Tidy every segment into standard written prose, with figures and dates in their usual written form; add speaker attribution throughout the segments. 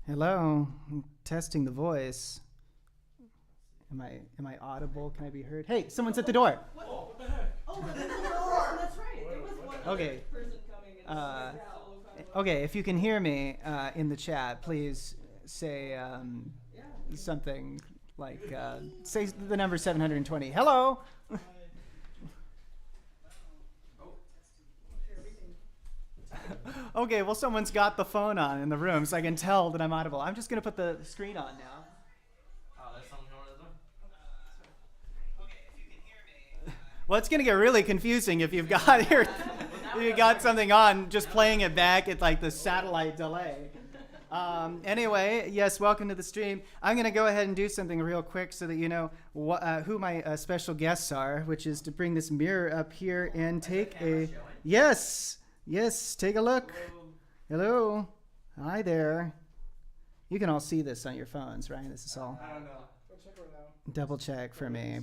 Speaker 1: Hello, I'm testing the voice. Am I audible? Can I be heard? Hey, someone's at the door.
Speaker 2: What the heck? Oh, that's right. There was one
Speaker 1: Okay.
Speaker 2: person coming and
Speaker 1: Okay, if you can hear me in the chat, please say something like, say the number 720. Hello. Okay, well, someone's got the phone on in the room, so I can tell that I'm audible. I'm just going to put the screen on now.
Speaker 3: There's someone going to the door.
Speaker 1: Okay, if you can hear me. Well, it's going to get really confusing if you've got here, if you got something on, just playing it back at like the satellite delay. Anyway, yes, welcome to the stream. I'm going to go ahead and do something real quick so that you know who my special guests are, which is to bring this mirror up here and take a... Yes, take a look. Hello. Hi there. You can all see this on your phones, right? This is all...
Speaker 3: I don't know.
Speaker 1: Double check for me.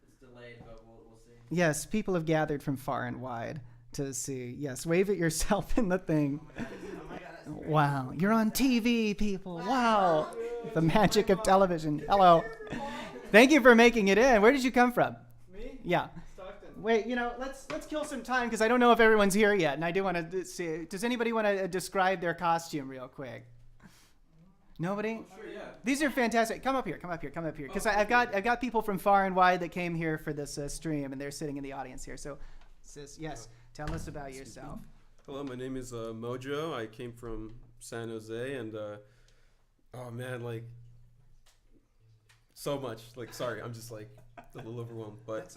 Speaker 3: It's delayed, but we'll see.
Speaker 1: Yes, people have gathered from far and wide to see. Yes, wave at yourself in the thing.
Speaker 3: Oh my God.
Speaker 1: Wow, you're on TV, people. Wow. The magic of television. Hello. Thank you for making it in. Where did you come from?
Speaker 4: Me?
Speaker 1: Yeah.
Speaker 4: Stockton.
Speaker 1: Wait, let's kill some time because I don't know if everyone's here yet, and I do want to see. Does anybody want to describe their costume real quick? Nobody?
Speaker 4: Sure, yeah.
Speaker 1: These are fantastic. Come up here. Because I've got people from far and wide that came here for this stream, and they're sitting in the audience here. So, yes, tell us about yourself.
Speaker 4: Hello, my name is Mojo. I came from San Jose, and oh man, like so much. Like, sorry, I'm just like a little overwhelmed. But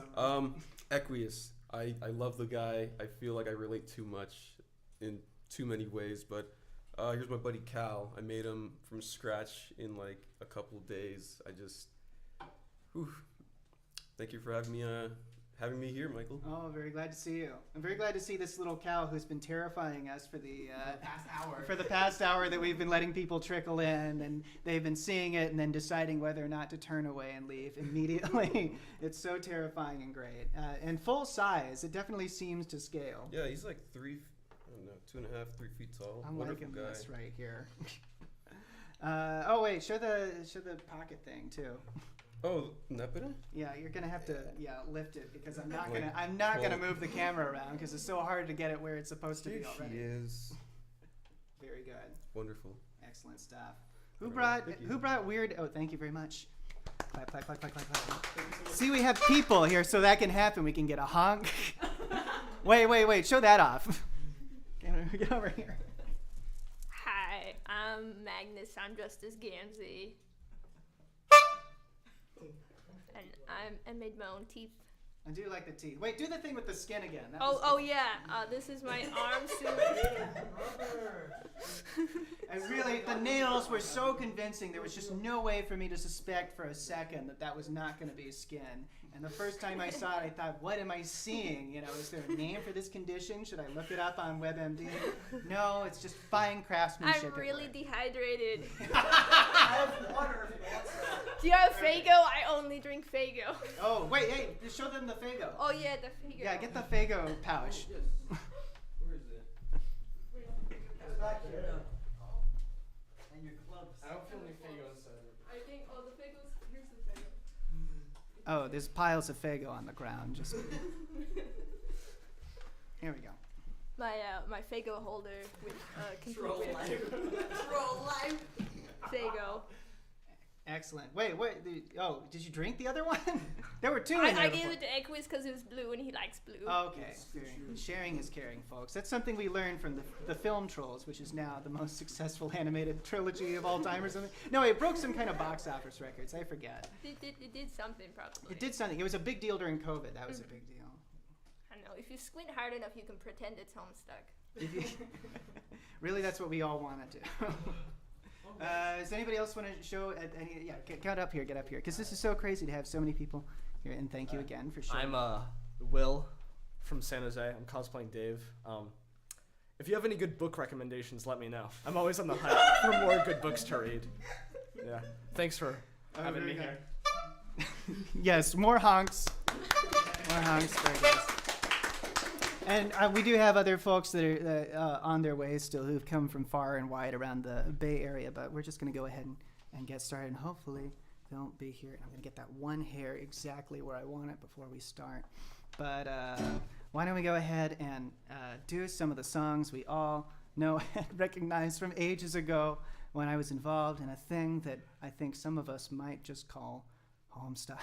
Speaker 4: Equius, I love the guy. I feel like I relate too much in too many ways. But here's my buddy Cal. I made him from scratch in like a couple of days. Thank you for having me here, Michael.
Speaker 1: Oh, very glad to see you. I'm very glad to see this little cow who's been terrifying us for the
Speaker 3: past hour.
Speaker 1: For the past hour that we've been letting people trickle in, and they've been seeing it and then deciding whether or not to turn away and leave immediately. It's so terrifying and great. And full size, it definitely seems to scale.
Speaker 4: Yeah, he's like 2.5, 3 feet tall.
Speaker 1: I'm
Speaker 4: Wonderful
Speaker 1: liking
Speaker 4: guy.
Speaker 1: this right here. Oh wait, show the pocket thing too.
Speaker 4: Oh, Nepeta?
Speaker 1: Yeah, you're gonna have to lift it because I'm not gonna move the camera around because it's so hard to get it where it's supposed to be already.
Speaker 4: He is.
Speaker 1: Very good.
Speaker 4: Wonderful.
Speaker 1: Excellent stuff. Who
Speaker 4: Alright,
Speaker 1: brought weird? Oh, thank you very much. Clap. See, we have people here, so that can happen. We can get a honk. Wait. Show that off. Get over here.
Speaker 5: Hi, I'm Magnus. I'm dressed as Gansey. And I made my own teeth.
Speaker 1: I do like the teeth. Wait, do the thing with the skin again.
Speaker 5: This is my arm suit.
Speaker 1: And really, the nails were so convincing. There was just no way for me to suspect for a second that was not going to be skin. And the first time I saw it, I thought, what am I seeing? Is there a name for this condition? Should I look it up on WebMD? No, it's just fine craftsmanship.
Speaker 5: I'm really dehydrated.
Speaker 3: I have water if you want some.
Speaker 5: Do you have Faygo? I only drink Faygo.
Speaker 1: Oh, wait, hey, just show them the Faygo.
Speaker 5: Oh yeah, the Faygo.
Speaker 1: Yeah, get the Faygo pouch.
Speaker 4: Where is it?
Speaker 3: It's back here. And your gloves.
Speaker 4: I don't feel any Faygo inside.
Speaker 5: I think the Faygo's, here's the Faygo.
Speaker 1: Oh, there's piles of Faygo on the ground. Just here we go.
Speaker 5: My Faygo holder with
Speaker 3: Troll life.
Speaker 5: Troll life. Faygo.
Speaker 1: Excellent. Wait. Did you drink the other one? There were two in there.
Speaker 5: I
Speaker 1: before.
Speaker 5: gave it to Equus because it was blue and he likes blue.
Speaker 1: Okay. Sharing is caring, folks. That's something we learned from the film Trolls, which is now the most successful animated trilogy of all time or something. No, it broke some kind of box office records. I forget.
Speaker 5: It did something probably.
Speaker 1: It did something. It was a big deal during COVID. That was a big deal.
Speaker 5: I know. If you squint hard enough, you can pretend it's Homestuck.
Speaker 1: Really, that's what we all want to do. Does anybody else want to show? Get up here, because this is so crazy to have so many people here. And thank you again for showing.
Speaker 6: I'm Will from San Jose. I'm cosplaying Dave. If you have any good book recommendations, let me know. I'm always on the hunt for more good books to read. Yeah. Thanks for having me here.
Speaker 1: Yes, more honks. More honks. Very nice. And we do have other folks that are on their way still who've come from far and wide around the Bay Area, but we're just going to go ahead and get started, and hopefully they'll be here. I'm going to get that one hair exactly where I want it before we start. But why don't we go ahead and do some of the songs we all know and recognize from ages ago when I was involved in a thing that I think some of us might just call Homestuck.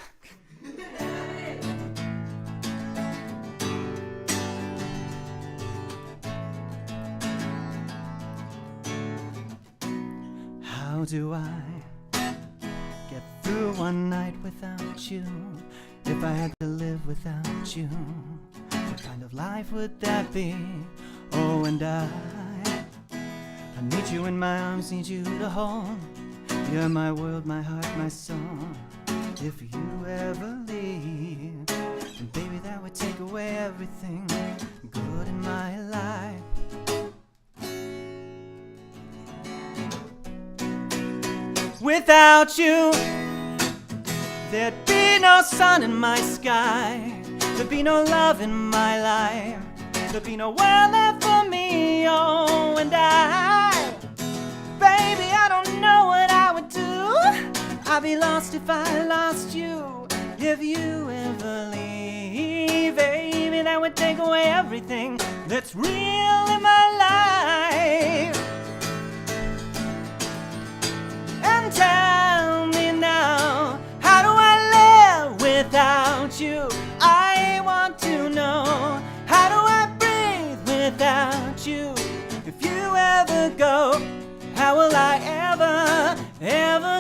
Speaker 1: How do I get through one night without you? If I had to live without you, what kind of life would that be? Oh, and I need you in my arms, need you to hold. You're my world, my heart, my soul. If you ever leave, then baby that would take away everything good in my life. Without you, there'd be no sun in my sky. There'd be no love in my life. There'd be no world left for me. Oh, and baby, I don't know what I would do. I'd be lost if I lost you. If you ever leave, baby, that would take away everything that's real in my life. And tell me now, how do I live without you? I want to know, how do I breathe without you? If you ever go, how will I ever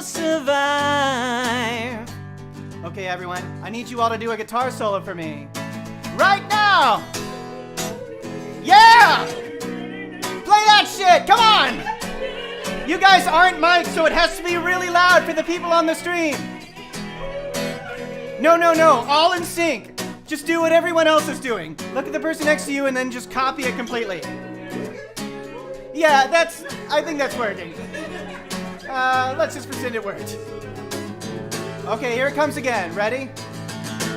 Speaker 1: survive? Okay, everyone, I need you all to do a guitar solo for me. Right now! Yeah! Play that shit, come on! You guys aren't mic'd, so it has to be really loud for the people on the stream. No, all in sync. Just do what everyone else is doing. Look at the person next to you and then just copy it completely. Yeah, I think that's working. Let's just pretend it worked. Okay, here it comes again. Ready?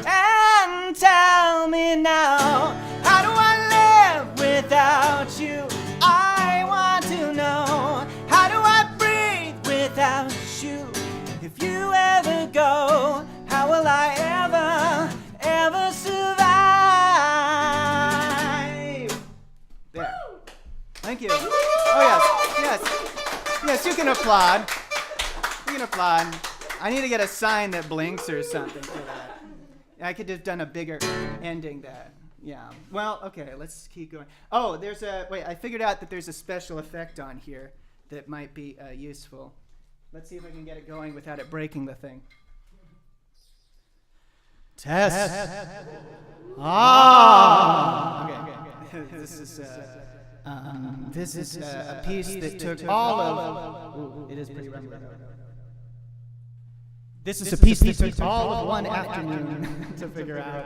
Speaker 1: And tell me now, how do I live without you? I want to know, how do I breathe without you? If you ever go, how will I ever survive? There. Thank you. Oh, yes, you can applaud. You can applaud. I need to get a sign that blinks or something for that. I could have done a bigger ending that. Yeah. Well, okay, let's keep going. Oh, I figured out that there's a special effect on here that might be useful. Let's see if I can get it going without it breaking the thing. Test. Okay. This is a piece that took all of... It is pretty rough. This is a piece that took all of one afternoon to figure out,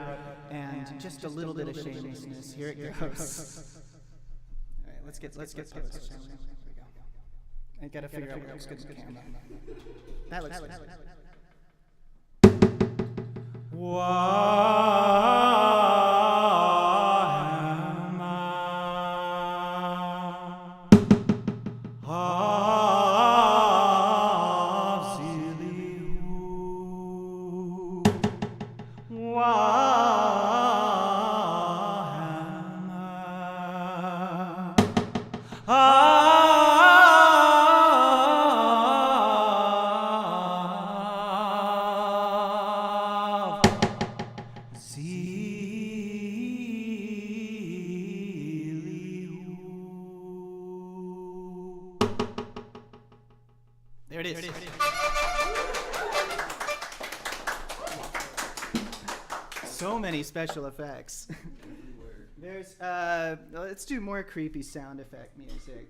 Speaker 1: and just a little bit of shamelessness. Here it goes. All right, let's get posted. Here we go. I gotta figure out what looks good in the camera. That looks good. There it is. So many special effects. There's let's do more creepy sound effect music.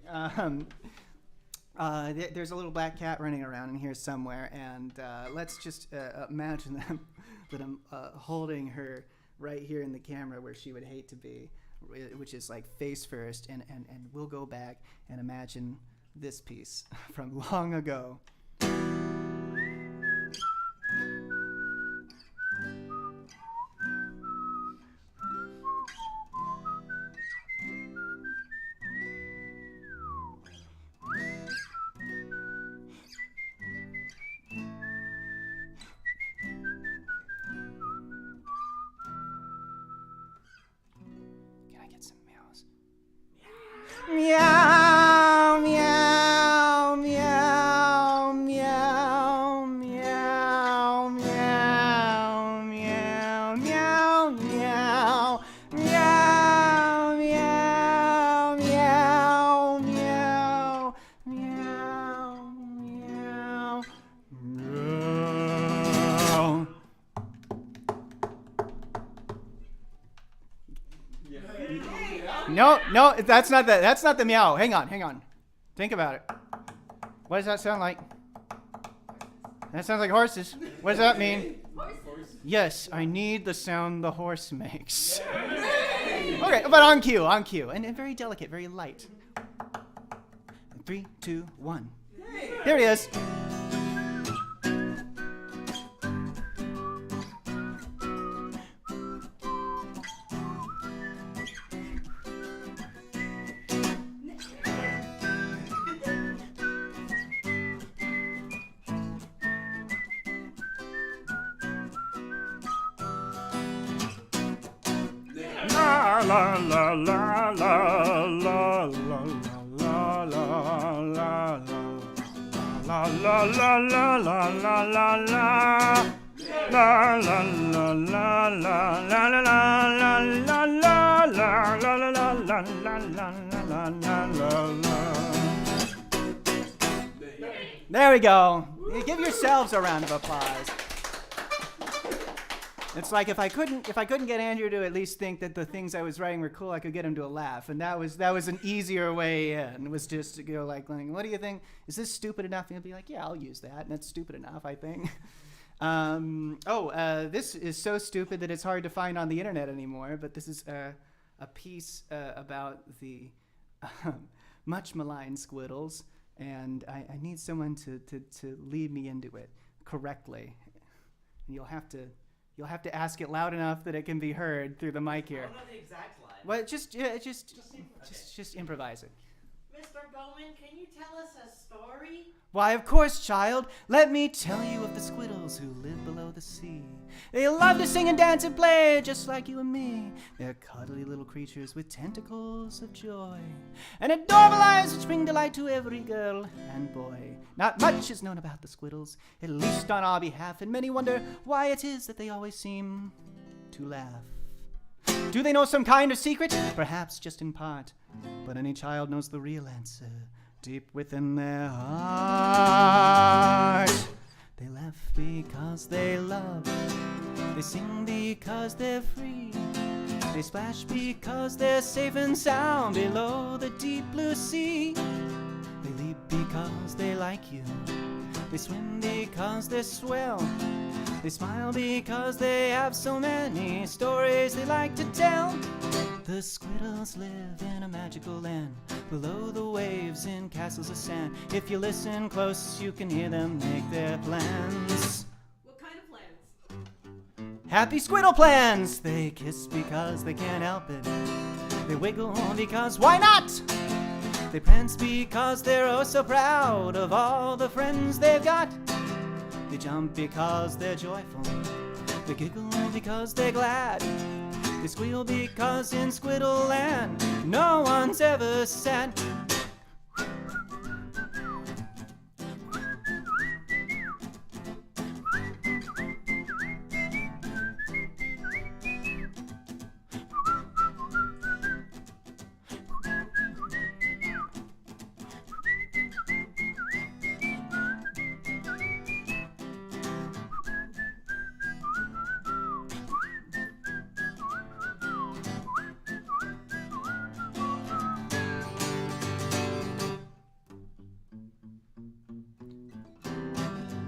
Speaker 1: There's a little black cat running around in here somewhere, and let's just imagine that I'm holding her right here in the camera where she would hate to be, which is like face first, and we'll go back and imagine this piece from long ago. Meow, meow, meow, meow, meow, meow, meow, meow, meow, meow, meow, meow, meow, meow, meow, meow. No, that's not the meow. Hang on. Think about it. What does that sound like? That sounds like horses. What does that mean? Yes, I need the sound the horse makes. Okay, but on cue, and very delicate, very light. 3, 2, 1. Here he is.
Speaker 6: La la la la la la la la la la la la la la la la la la. La la la la la la la la la la la la la la la la la.
Speaker 1: There we go. Give yourselves a round of applause. It's like if I couldn't get Andrew to at least think that the things I was writing were cool, I could get him to laugh, and that was an easier way in. Was just to go like, what do you think? Is this stupid enough? And he'll be like, yeah, I'll use that, and it's stupid enough, I think. This is so stupid that it's hard to find on the internet anymore. But this is a piece about the much maligned Squiddles, and I need someone to lead me into it correctly. And you'll have to ask it loud enough that it can be heard through the mic here.
Speaker 3: I don't know the exact line.
Speaker 1: Well, just improvise it.
Speaker 2: Mr. Bowman, can you tell us a story?
Speaker 1: Why, of course, child. Let me tell you of the Squiddles who live below the sea. They love to sing and dance and play just like you and me. They're cuddly little creatures with tentacles of joy and adorable eyes which bring delight to every girl and boy. Not much is known about the Squiddles, at least on our behalf, and many wonder why it is that they always seem to laugh. Do they know some kind of secret? Perhaps just in part, but any child knows the real answer deep within their heart. They laugh because they love. They sing because they're free. They splash because they're safe and sound below the deep blue sea. They leap because they like you. They swim because they're swell. They smile because they have so many stories they like to tell. The Squiddles live in a magical land below the waves in castles of sand. If you listen close, you can hear them make their plans.
Speaker 2: What kind of plans?
Speaker 1: Happy Squiddle plans! They kiss because they can't help it. They wiggle because why not? They prance because they're oh so proud of all the friends they've got. They jump because they're joyful. They giggle because they're glad. They squeal because in Squiddle land no one's ever sad.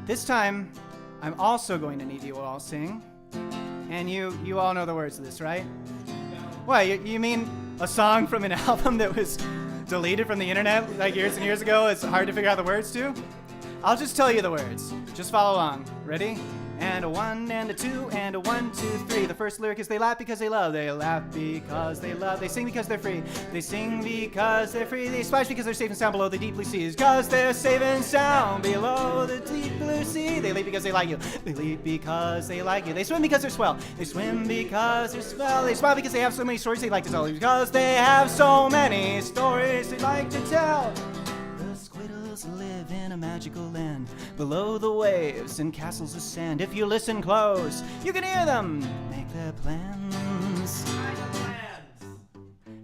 Speaker 1: This time, I'm also going to need you all sing. And you all know the words of this, right? What, you mean a song from an album that was deleted from the internet like years and years ago is hard to figure out the words to? I'll just tell you the words. Just follow along. Ready? and a 1 and a 2 and a 1, 2, 3. The first lyric is they laugh because they love. They laugh because they love. They sing because they're free. They sing because they're free. They splash because they're safe and sound below the deep blue seas. Because they're safe and sound below the deep blue sea. They leap because they like you. They leap because they like you. They swim because they're swell. They swim because they're swell. They smile because they have so many stories they like to tell. Because they have so many stories they like to tell. The Squiddles live in a magical land below the waves in castles of sand. If you listen close, you can hear them make their plans.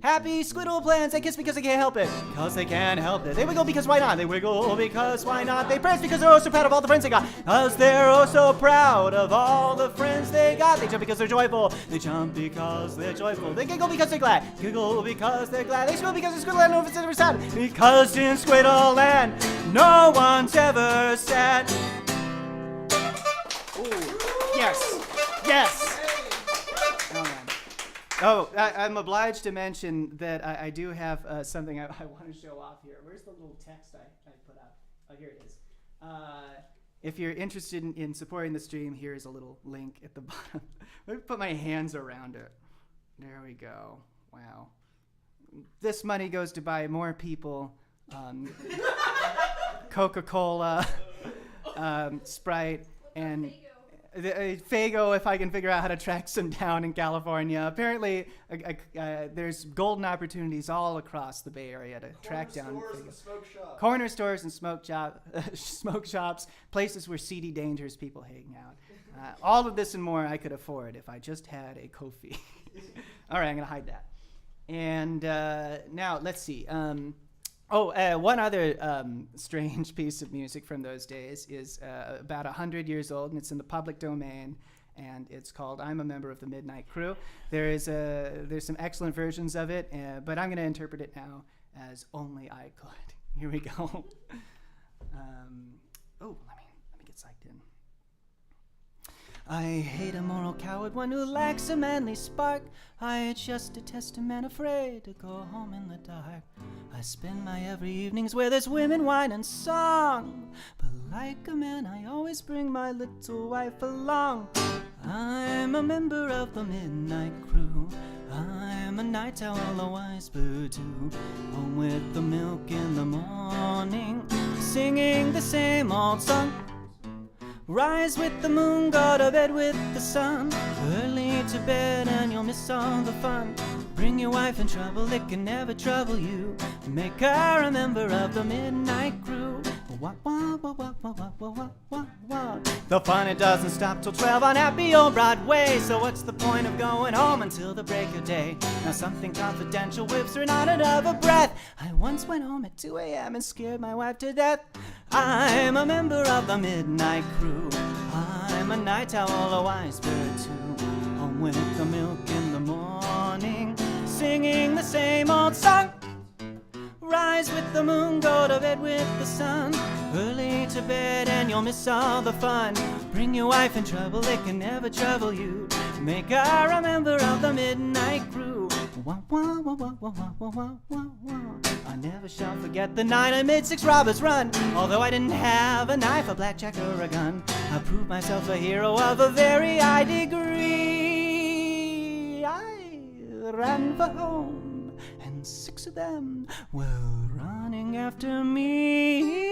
Speaker 1: Happy Squiddle plans. They kiss because they can't help it. Because they can't help it. They wiggle because why not? They wiggle because why not? They prance because they're oh so proud of all the friends they got. Because they're oh so proud of all the friends they got. They jump because they're joyful. They jump because they're joyful. They giggle because they're glad. Giggle because they're glad. They squeal because in Squiddle Land no one's ever sad. Because in Squiddle Land no one's ever sad. Ooh. Yes. Yes. Oh, man. Oh, I'm obliged to mention that I do have something I want to show off here. Where's the little text I put up? Oh, here it is. If you're interested in supporting the stream, here's a little link at the bottom. Let me put my hands around it. There we go. Wow. This money goes to buy more people Coca-Cola, Sprite, and Fago, if I can figure out how to track some down in California. Apparently, there's golden opportunities all across the Bay Area to track down Fago. Corner stores and smoke shops, places where seedy, dangerous people hang out. All of this and more I could afford if I just had a Ko-fi. All right, I'm going to hide that. And now, let's see. One other strange piece of music from those days is about 100 years old, and it's in the public domain, and it's called "I'm a Member of the Midnight Crew." There's some excellent versions of it, but I'm going to interpret it now as only I could. Here we go. Let me get psyched in. I hate a moral coward, one who lacks a manly spark. I just detest a man afraid to go home in the dark. I spend my every evenings where there's women, wine, and song. But like a man, I always bring my little wife along. I'm a member of the Midnight Crew. I'm a night owl, a wise bird too. Home with the milk in the morning, singing the same old song. Rise with the moon, go to bed with the sun. Early to bed and you'll miss all the fun. Bring your wife in trouble, it can never trouble you. Make her a member of the Midnight Crew. Wah, wah, wah, wah, wah, wah, wah, wah, wah. The fun, it doesn't stop till 12 on happy old Broadway. So what's the point of going home until the break of day? Now something confidential whips her not out of breath. I once went home at 2 a.m. and scared my wife to death. I'm a member of the Midnight Crew. I'm a night owl, a wise bird too. Home with the milk in the morning, singing the same old song. Rise with the moon, go to bed with the sun. Early to bed and you'll miss all the fun. Bring your wife in trouble, it can never trouble you. Make her a member of the Midnight Crew. Wah, wah, wah, wah, wah, wah, wah, wah, wah, wah. I never shall forget the night I made 6 robbers run. Although I didn't have a knife, a blackjack, or a gun, I proved myself a hero of a very high degree. I ran for home, and 6 of them were running after me.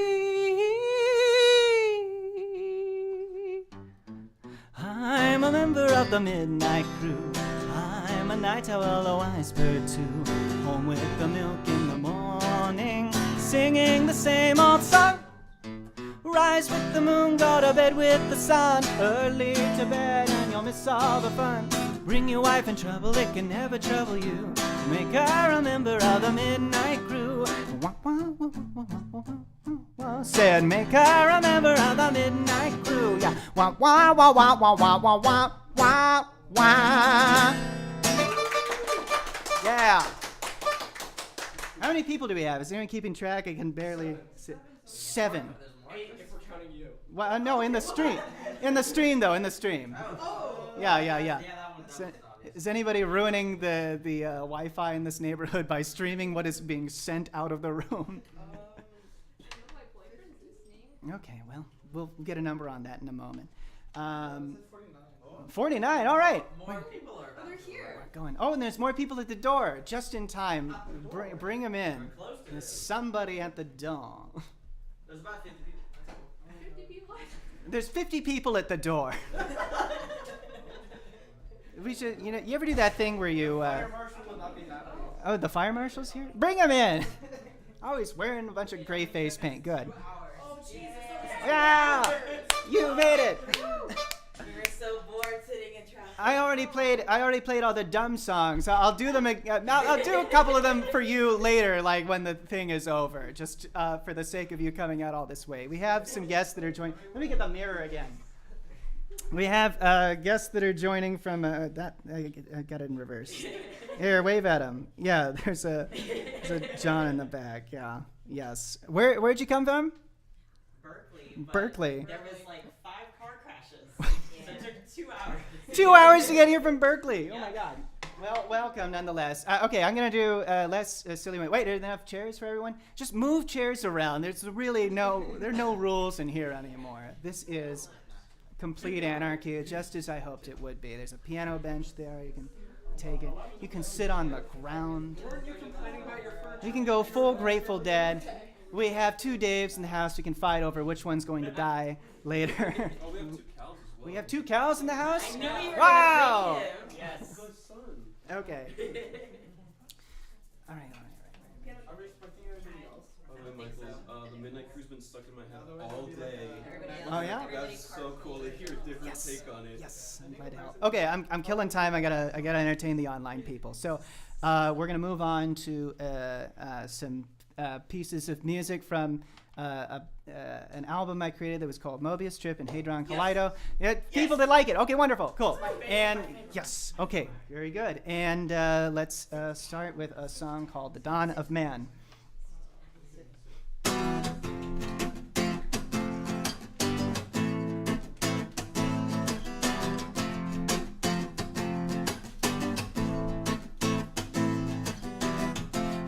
Speaker 1: I'm a member of the Midnight Crew. I'm a night owl, a wise bird too. Home with the milk in the morning, singing the same old song. Rise with the moon, go to bed with the sun. Early to bed and you'll miss all the fun. Bring your wife in trouble, it can never trouble you. Make her a member of the Midnight Crew. Wah, wah, wah, wah, wah, wah, wah, wah. Said make her a member of the Midnight Crew. Yeah. Wah, wah, wah, wah, wah, wah, wah, wah, wah, wah. Yeah. How many people do we have? Is anyone keeping track? I can barely... 7.
Speaker 6: 8 if we're counting you.
Speaker 1: Well, no, in the stream. In the stream, though, in the stream. Yeah. Is anybody ruining the Wi-Fi in this neighborhood by streaming what is being sent out of the room? Okay, well, we'll get a number on that in a moment. Um, 49. All right.
Speaker 3: More people are
Speaker 2: Oh,
Speaker 3: about
Speaker 2: they're
Speaker 3: to
Speaker 2: here.
Speaker 3: arrive.
Speaker 1: Going. Oh, and there's more people at the door. Just in time. Bring them in.
Speaker 3: We're close to
Speaker 1: There's
Speaker 3: it.
Speaker 1: somebody at the door.
Speaker 3: There's about 50 people. That's cool.
Speaker 2: 50 people.
Speaker 1: There's 50 people at the door. We should, you ever do that thing where you,
Speaker 6: Marshal will not be happy.
Speaker 1: oh, the fire marshal's here? Bring him in. Always wearing a bunch of gray face paint. Good.
Speaker 2: Oh, Jesus.
Speaker 1: Yeah, you made it.
Speaker 7: We were so bored sitting in traffic.
Speaker 1: I already played all the dumb songs. I'll do them. I'll do a couple of them for you later, like when the thing is over, just for the sake of you coming out all this way. We have some guests that are joining. Let me get the mirror again. We have guests that are joining from that. I got it in reverse. Here, wave at them. Yeah, there's a John in the back. Yeah. Yes. Where'd you come from?
Speaker 7: Berkeley. but
Speaker 1: Berkeley.
Speaker 7: There was like 5 car crashes. So it took 2 hours.
Speaker 1: 2 hours to get here from Berkeley. Oh my God. Well, welcome nonetheless. Okay, I'm gonna do less silly. Wait, are there enough chairs for everyone? Just move chairs around. There are no rules in here anymore. This is complete anarchy, just as I hoped it would be. There's a piano bench there. You can take it. You can sit on the ground.
Speaker 3: Weren't you complaining about your furniture?
Speaker 1: You can go full Grateful Dead. We have 2 Daves in the house. We can fight over which one's going to die later.
Speaker 4: Oh, we have 2 cows as well.
Speaker 1: We have 2 cows in the house?
Speaker 7: I knew you were
Speaker 1: Wow.
Speaker 7: gonna bring him. Yes.
Speaker 4: Good son.
Speaker 1: Okay. All right.
Speaker 6: Are we expecting anything else?
Speaker 4: By the way, Michael, the Midnight Crew's been stuck in my head all day.
Speaker 7: Everybody
Speaker 1: Oh,
Speaker 7: else-
Speaker 1: yeah?
Speaker 7: everybody
Speaker 4: That's so cool to hear a different
Speaker 1: Yes.
Speaker 4: take on it.
Speaker 1: Yes, I'm glad to help. Okay, I'm killing time. I gotta entertain the online people. So we're gonna move on to some pieces of music from an album I created that was called Mobius Trip and Hadron Kaleido. Yeah, people that like it. Okay, wonderful, cool. And yes, okay, very good. And let's start with a song called "The Dawn of Man."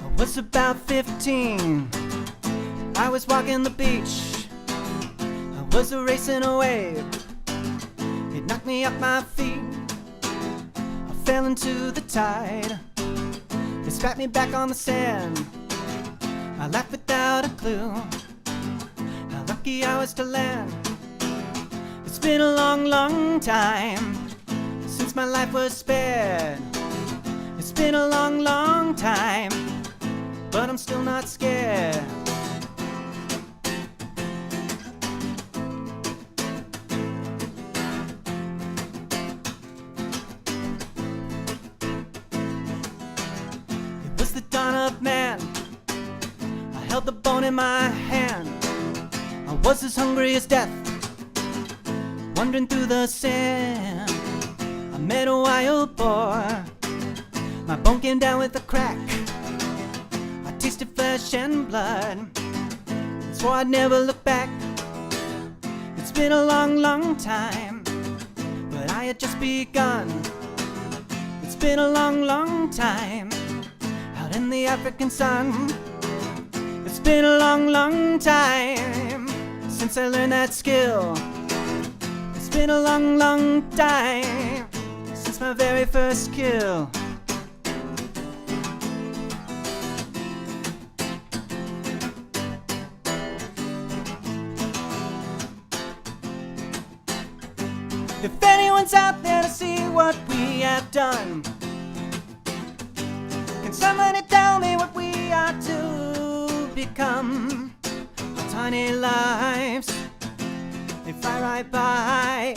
Speaker 1: I was about 15. I was walking the beach. I was racing a wave. It knocked me off my feet. I fell into the tide. It spat me back on the sand. I laughed without a clue. How lucky I was to land. It's been a long, long time since my life was spared. It's been a long, long time, but I'm still not scared. It was the dawn of man. I held the bone in my hand. I was as hungry as death, wandering through the sand. I met a wild boar. My bone came down with a crack. I tasted flesh and blood, swore I'd never look back. It's been a long, long time, but I had just begun. It's been a long, long time out in the African sun. It's been a long, long time since I learned that skill. It's been a long, long time since my very first kill. If anyone's out there to see what we have done, can somebody tell me what we are to become? Our tiny lives, they fly right by.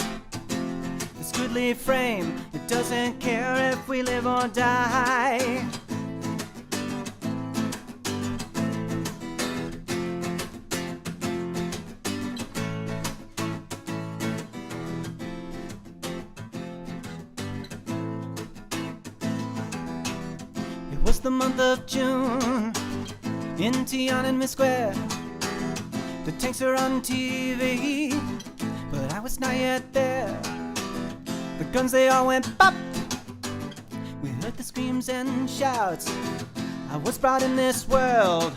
Speaker 1: This goodly frame, it doesn't care if we live or die. It was the month of June in Tiananmen Square. The tanks are on TV, but I was not yet there. The guns, they all went pop. We heard the screams and shouts. I was brought in this world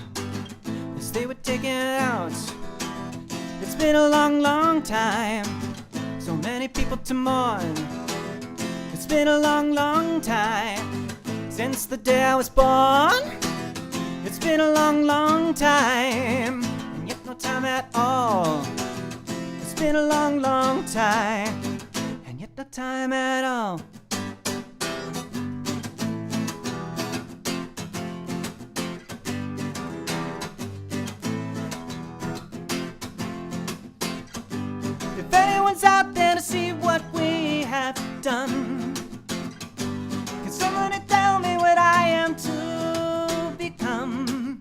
Speaker 1: as they were taken out. It's been a long, long time So many people to mourn. It's been a long, long time since the day I was born. It's been a long, long time, and yet no time at all. It's been a long, long time, and yet no time at all. If anyone's out there to see what we have done, can somebody tell me what I am to become?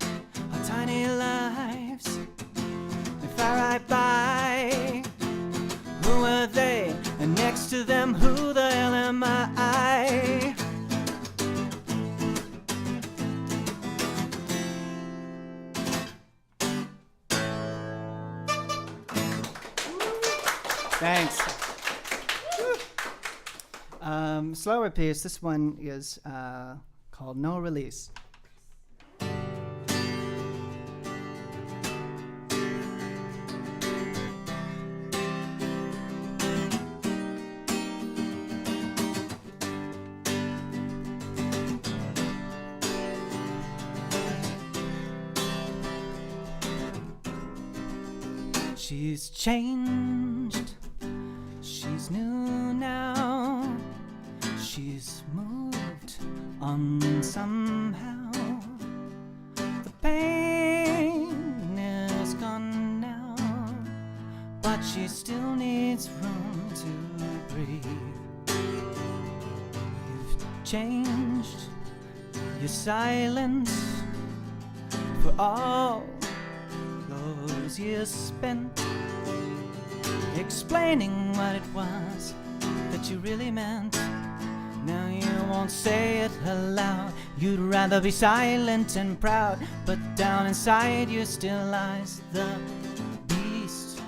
Speaker 1: Our tiny lives, they fly right by. Who are they? And next to them, who the hell am I? Thanks. Slower piece. This one is called No Release. She's changed, she's new now, she's moved on somehow. The pain is gone now, but she still needs room to breathe. You've changed, you're silent for all those years spent explaining what it was that you really meant. Now you won't say it aloud. You'd rather be silent and proud, but down inside you still lies the beast.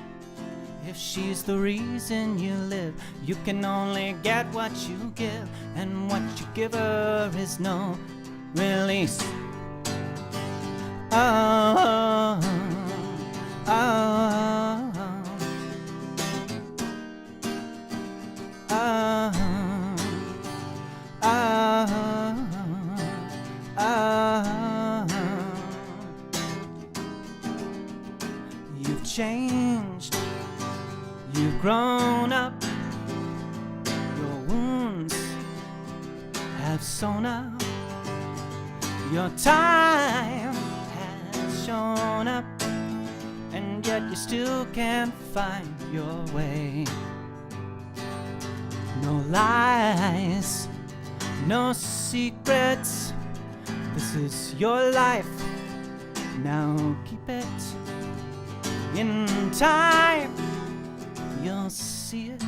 Speaker 1: If she's the reason you live, you can only get what you give, and what you give her is no release. Oh, oh, oh. You've changed, you've grown up, your wounds have sewn up, your time has shown up, and yet you still can't find your way. No lies, no secrets, this is your life, now keep it. In time, you'll see it.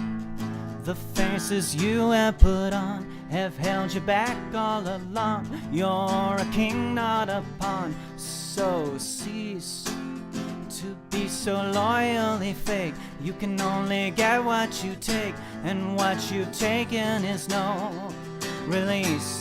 Speaker 1: The faces you have put on have held you back all along. You're a king, not a pawn, so cease to be so loyally fake. You can only get what you take, and what you've taken is no release.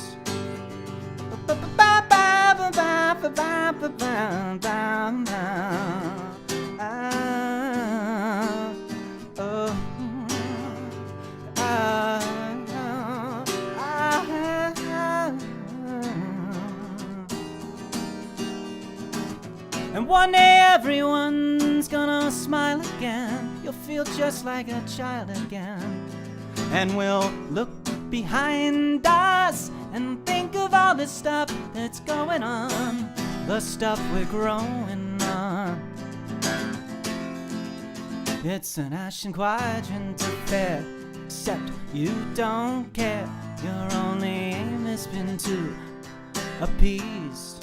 Speaker 1: And one day everyone's gonna smile again. You'll feel just like a child again. And we'll look behind us and think of all the stuff that's going on, the stuff we're growing on. It's an ashen quadrant affair, except you don't care. Your only aim has been to appease.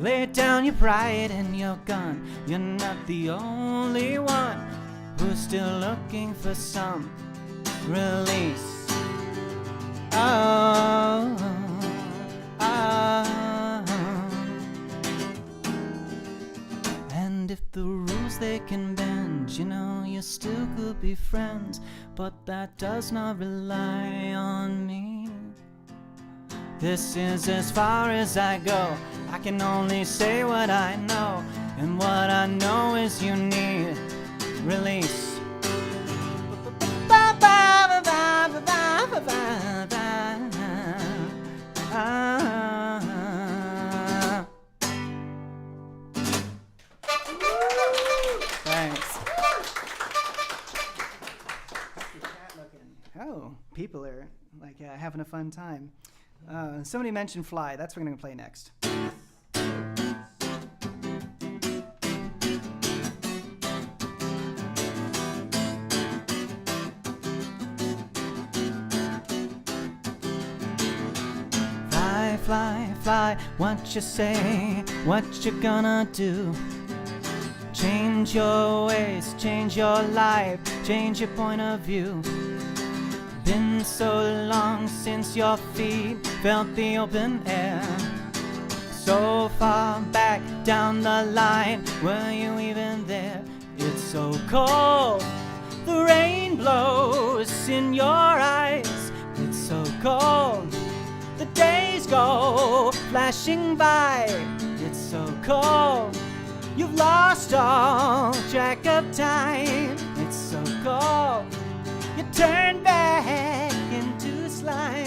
Speaker 1: Lay down your pride and your gun. You're not the only one who's still looking for some release. Oh, oh. And if the rules they can bend, you know you still could be friends, but that does not rely on me. This is as far as I go. I can only say what I know, and what I know is you need release. Thanks. Oh, people are like having a fun time. Somebody mentioned Fly. That's what we're going to play next. Fly, fly, fly, what you say, what you gonna do? Change your ways, change your life, change your point of view. Been so long since your feet felt the open air. So far back down the line, were you even there? It's so cold, the rain blows in your eyes. It's so cold, the days go flashing by. It's so cold, you've lost all track of time. It's so cold, you turn back into slime.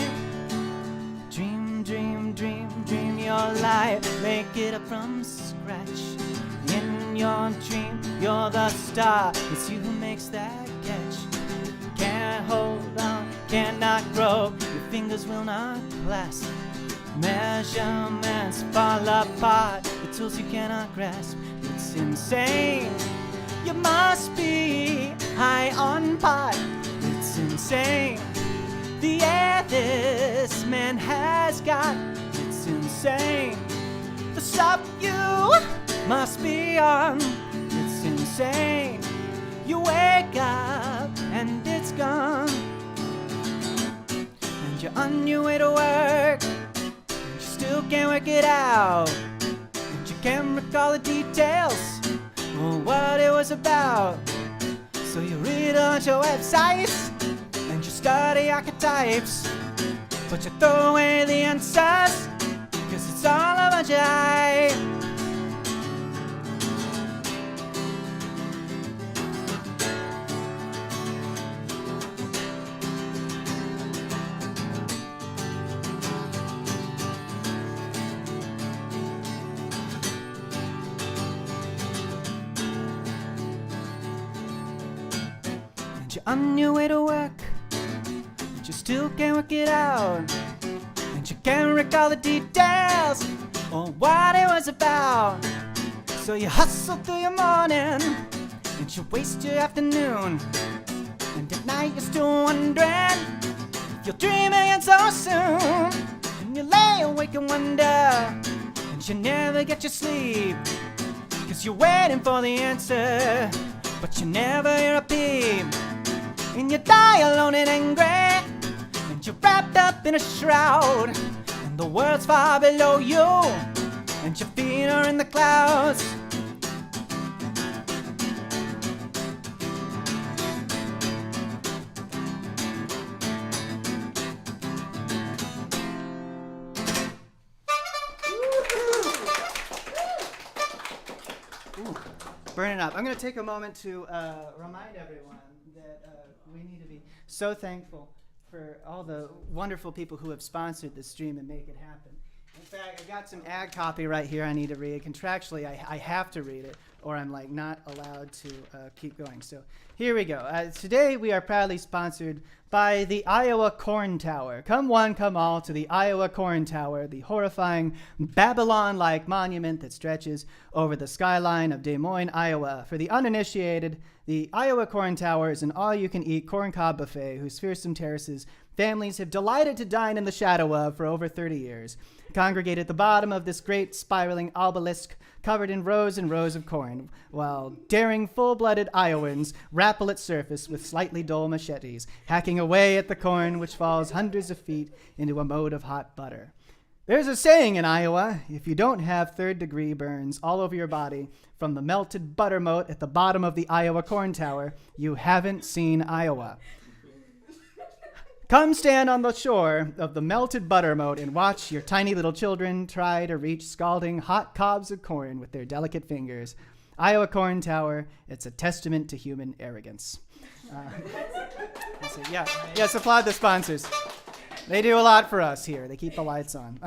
Speaker 1: Dream, dream, dream, dream your life, make it up from scratch. In your dream, you're the star, it's you who makes that catch. Can't hold on, cannot grow, your fingers will not clasp. Measurements fall apart, the tools you cannot grasp. It's insane, you must be high on pot. It's insane, the air this man has got. It's insane, the stuff you must be on. It's insane, you wake up and it's gone. And you're on your way to work, and you still can't work it out. And you can't recall the details or what it was about. So you read on your websites and you study archetypes, but you throw away the answers, cause it's all a bunch of hype. You're on your way to work, but you still can't work it out. And you can't recall the details or what it was about. So you hustle through your morning, and you waste your afternoon. And at night you're still wondering if you'll dream again so soon. And you lay awake and wonder, and you never get your sleep, cause you're waiting for the answer, but you never hear a peep. And you die alone and angry, and you're wrapped up in a shroud, and the world's far below you, and your feet are in the clouds. Burning up. I'm going to take a moment to remind everyone that we need to be so thankful for all the wonderful people who have sponsored this stream and make it happen. In fact, I've got some ad copy right here I need to read. Contractually, I have to read it, or I'm like not allowed to keep going. So here we go. Today we are proudly sponsored by the Iowa Corn Tower. Come one, come all to the Iowa Corn Tower, the horrifying Babylon-like monument that stretches over the skyline of Des Moines, Iowa. For the uninitiated, the Iowa Corn Tower is an all-you-can-eat corncob buffet whose fearsome terraces families have delighted to dine in the shadow of for over 30 years. Congregate at the bottom of this great spiraling obelisk covered in rows and rows of corn, while daring full-blooded Iowans rappel its surface with slightly dull machetes, hacking away at the corn which falls hundreds of feet into a moat of hot butter. There's a saying in Iowa, if you don't have third-degree burns all over your body from the melted butter moat at the bottom of the Iowa Corn Tower, you haven't seen Iowa. Come stand on the shore of the melted butter moat and watch your tiny little children try to reach scalding hot cobs of corn with their delicate fingers. Iowa Corn Tower, it's a testament to human arrogance. Yes, applaud the sponsors. They do a lot for us here. They keep the lights on.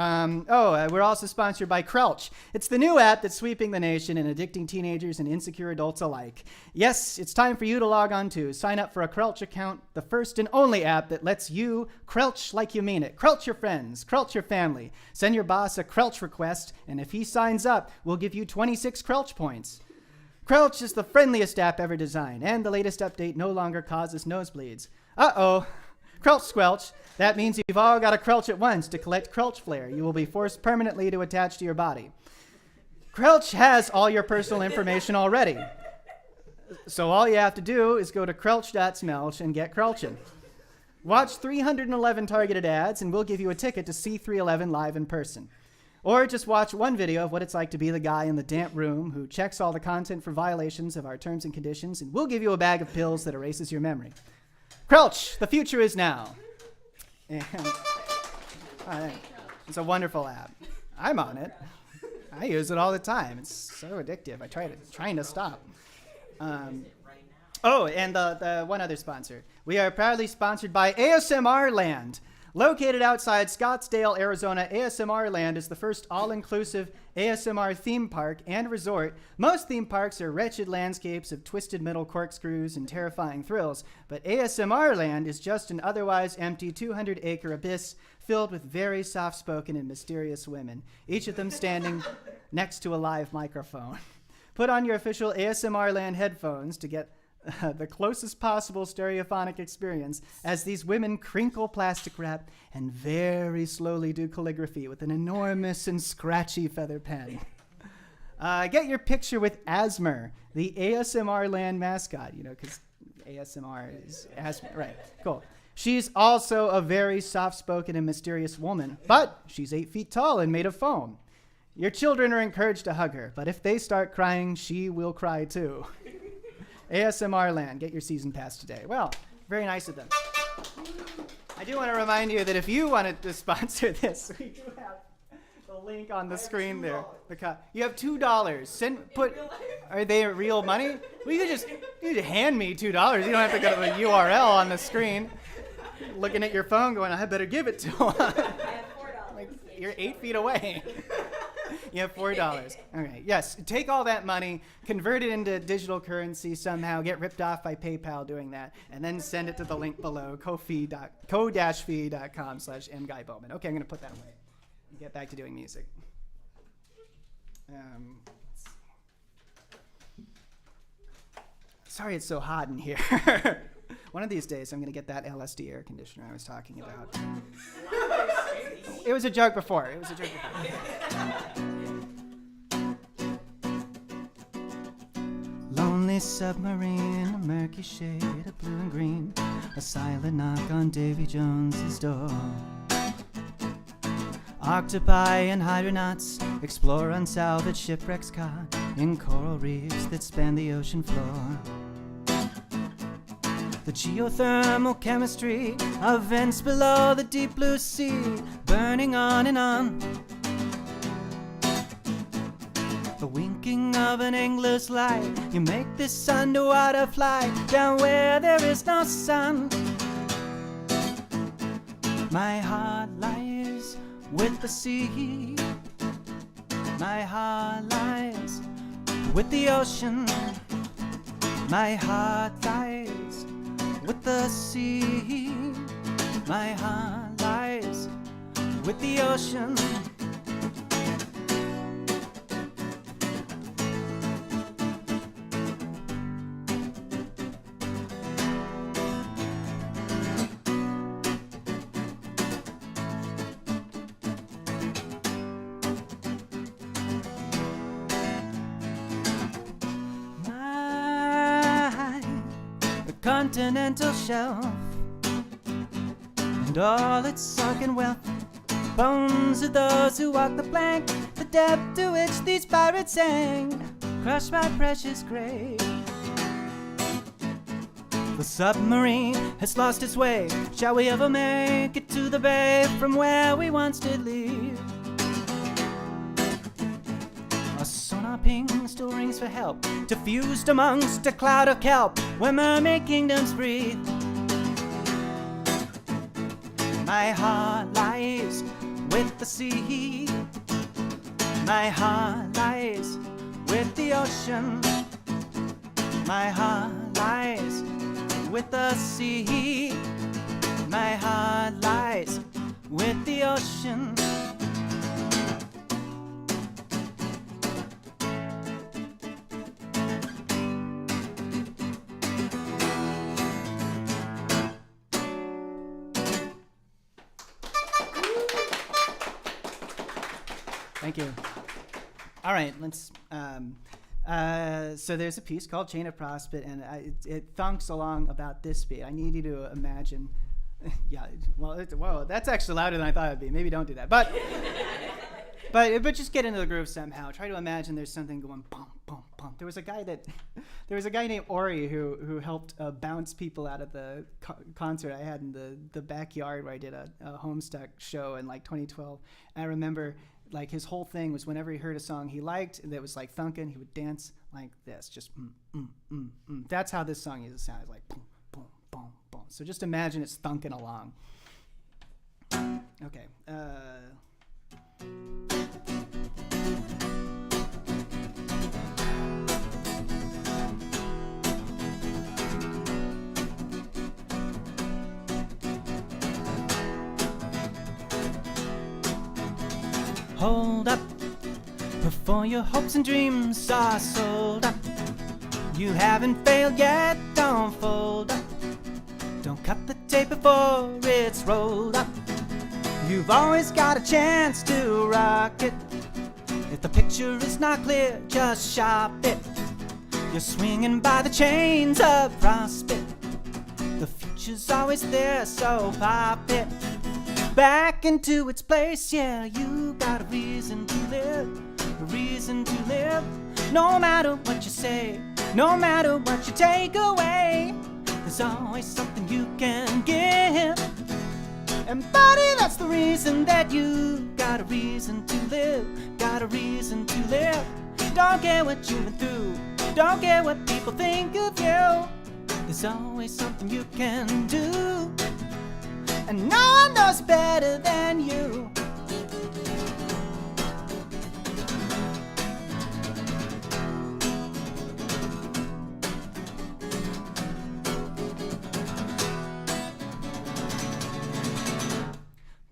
Speaker 1: We're also sponsored by Crouch. It's the new app that's sweeping the nation and addicting teenagers and insecure adults alike. Yes, it's time for you to log on to. Sign up for a Crouch account, the first and only app that lets you Crouch like you mean it. Crouch your friends, Crouch your family. Send your boss a Crouch request, and if he signs up, we'll give you 26 Crouch points. Crouch is the friendliest app ever designed, and the latest update no longer causes nosebleeds. Uh-oh. Crouch squelch. That means you've all got to crouch at once to collect Crouch Flare. You will be forced permanently to attach to your body. Crouch has all your personal information already. So all you have to do is go to crouch.smelch and get crouching. Watch 311 targeted ads and we'll give you a ticket to see 311 live in person. Or just watch one video of what it's like to be the guy in the damp room who checks all the content for violations of our terms and conditions, and we'll give you a bag of pills that erases your memory. Crouch, the future is now. And, it's a wonderful app. I'm on it. I use it all the time. It's so addictive. I trying to stop. And the one other sponsor. We are proudly sponsored by ASMR Land. Located outside Scottsdale, Arizona, ASMR Land is the first all-inclusive ASMR theme park and resort. Most theme parks are wretched landscapes of twisted metal corkscrews and terrifying thrills, but ASMR Land is just an otherwise empty 200-acre abyss filled with very soft-spoken and mysterious women, each of them standing next to a live microphone. Put on your official ASMR Land headphones to get the closest possible stereophonic experience as these women crinkle plastic wrap and very slowly do calligraphy with an enormous and scratchy feather pen. Get your picture with Asmer, the ASMR Land mascot, because ASMR is Asmer, right? Cool. She's also a very soft-spoken and mysterious woman, but she's 8 feet tall and made of foam. Your children are encouraged to hug her, but if they start crying, she will cry too. ASMR Land, get your season pass today. Well, very nice of them. I do want to remind you that if you wanted to sponsor this, we do have the link on the screen there. You have $2. Are they real money? Well, you just hand me $2. You don't have to go to the URL on the screen. Looking at your phone going, I better give it to him.
Speaker 7: I have $4.
Speaker 1: Like, you're 8 feet away. You have $4. Okay, yes. Take all that money, convert it into digital currency somehow, get ripped off by PayPal doing that, and then send it to the link below, ko-fi.com/mguybowman. Okay, I'm going to put that away and get back to doing music. Sorry it's so hot in here. One of these days, I'm going to get that LSD air conditioner I was talking about. It was a joke before. Lonely submarine, a murky shade of blue and green, a silent knock on Davy Jones's door. Octopi and hydronauts explore unsalvaged shipwrecks caught in coral reefs that span the ocean floor. The geothermal chemistry of vents below the deep blue sea, burning on and on. The winking of an angler's light, you make this underwater flight down where there is no sun. My heart lies with the sea. My heart lies with the ocean. My heart lies with the sea. My heart lies with the ocean. Continental shelf and all its sunken wealth, bones of those who walked the plank, the depth to which these pirates sank, crushed my precious grave. The submarine has lost its way. Shall we ever make it to the bay from where we once did leave? A sonar ping still rings for help, diffused amongst a cloud of kelp where mermaid kingdoms breathe. My heart lies with the sea. My heart lies with the ocean. My heart lies with the sea. My heart lies with the ocean. Thank you. All right, let's. So there's a piece called Chain of Prospit, and it thunks along about this beat. I need you to imagine. Yeah, well, whoa, that's actually louder than I thought it'd be. Maybe don't do that. But just get into the groove somehow. Try to imagine there's something going bump, bump, bump. There was a guy named Ori who helped bounce people out of the concert I had in the backyard where I did a Homestuck show in like 2012. And I remember like his whole thing was whenever he heard a song he liked that was like thunking, he would dance like this, just That's how this song used to sound. It's like boom, boom, boom, boom. So just imagine it's thunking along. Okay. Hold up, before your hopes and dreams are sold up. You haven't failed yet, don't fold up. Don't cut the tape before it's rolled up. You've always got a chance to rock it. If the picture is not clear, just shop it. You're swinging by the chains of Prospit. The future's always there, so pop it back into its place. Yeah, you got a reason to live, a reason to live. No matter what you say, no matter what you take away, there's always something you can give. And buddy, that's the reason that you got a reason to live, got a reason to live. Don't care what you've been through, don't care what people think of you. There's always something you can do, and no one knows better than you.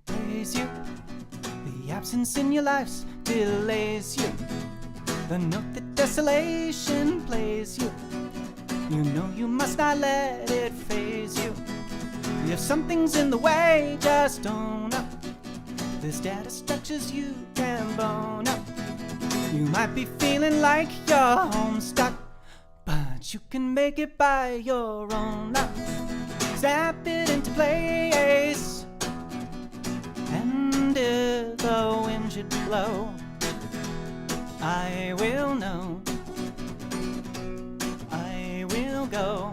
Speaker 1: Praise you, the absence in your life delays you. The note that desolation plays you. You know you must not let it faze you. If something's in the way, just own up. There's data structures you can bone up. You might be feeling like you're homestuck, but you can make it by your own luck. Zap it into place, and if the wind should blow, I will know, I will go.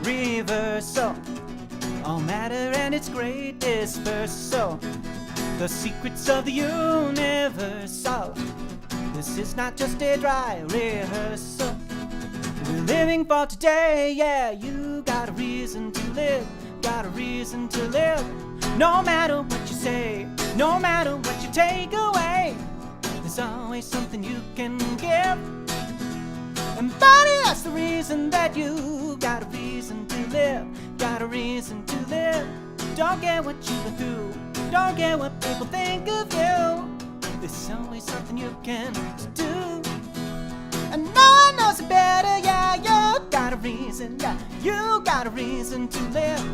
Speaker 1: Reversal, all matter and its great dispersal. The secrets of the universal. This is not just a dry rehearsal. We're living for today, yeah. You got a reason to live, got a reason to live. No matter what you say, no matter what you take away, there's always something you can give. And buddy, that's the reason that you got a reason to live, got a reason to live. Don't care what you've been through, don't care what people think of you. There's always something you can do, and no one knows it better. Yeah, you got a reason, yeah, you got a reason to live.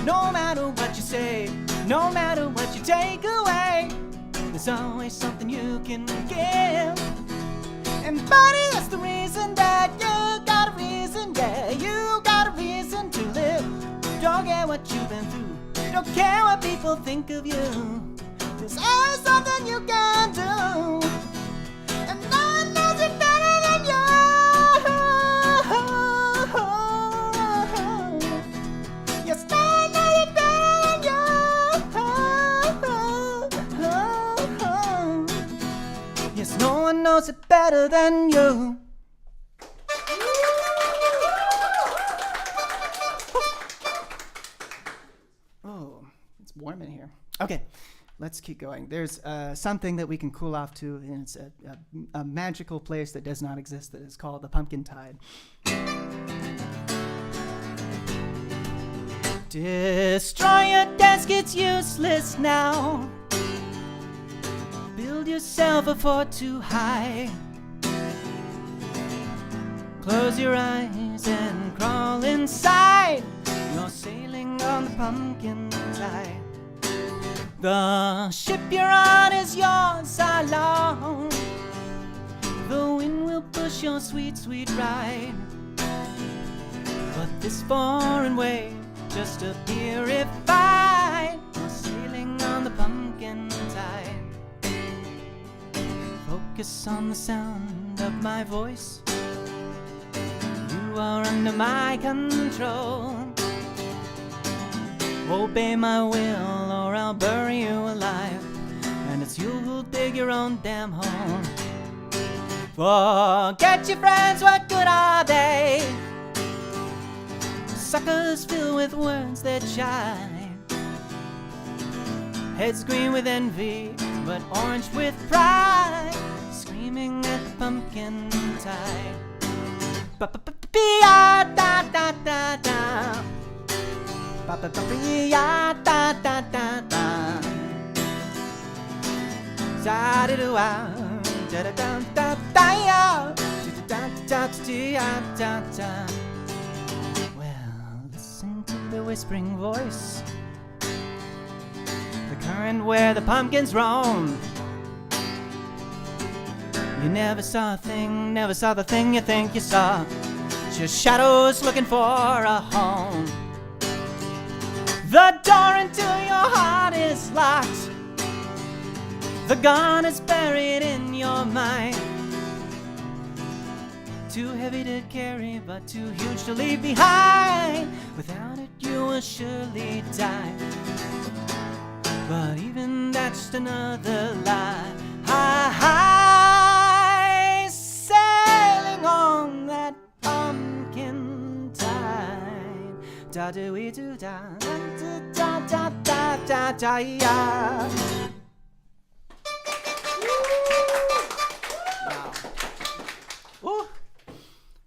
Speaker 1: No matter what you say, no matter what you take away, there's always something you can give. And buddy, that's the reason that you got a reason, yeah, you got a reason to live. Don't care what you've been through, don't care what people think of you. There's always something you can do, and no one knows it better than you. Yes, no one knows it better than you. Yes, no one knows it better than you. warm in here. Okay, let's keep going. There's something that we can cool off to, and it's a magical place that does not exist that is called the Pumpkin Tide. Destroy your desk, it's useless now. Build yourself a fort too high. Close your eyes and crawl inside. You're sailing on the pumpkin tide. The ship you're on is yours alone. The wind will push your sweet, sweet ride. But this foreign wave just a purified. You're sailing on the pumpkin tide. Focus on the sound of my voice. You are under my control. Obey my will or I'll bury you alive. And it's you who'll dig your own damn hole. Forget your friends, what good are they? Suckers filled with words that shine. Heads green with envy, but orange with pride. Screaming at the pumpkin tide. Ba-ba-ba-ba-da-da-da-da. Ba-ba-ba-ba-da-da-da-da. Da-da-da-da-da. Da-da-da-da-da. Da-da-da-da-da-da. Listen to the whispering voice, the current where the pumpkins roam. You never saw a thing, never saw the thing you think you saw. Just shadows looking for a home. The door into your heart is locked. The gun is buried in your mind. Too heavy to carry, but too huge to leave behind. Without it, you will surely die. But even that's just another lie. High, sailing on that pumpkin tide. Da do we do da da da da da da da ya. Wow.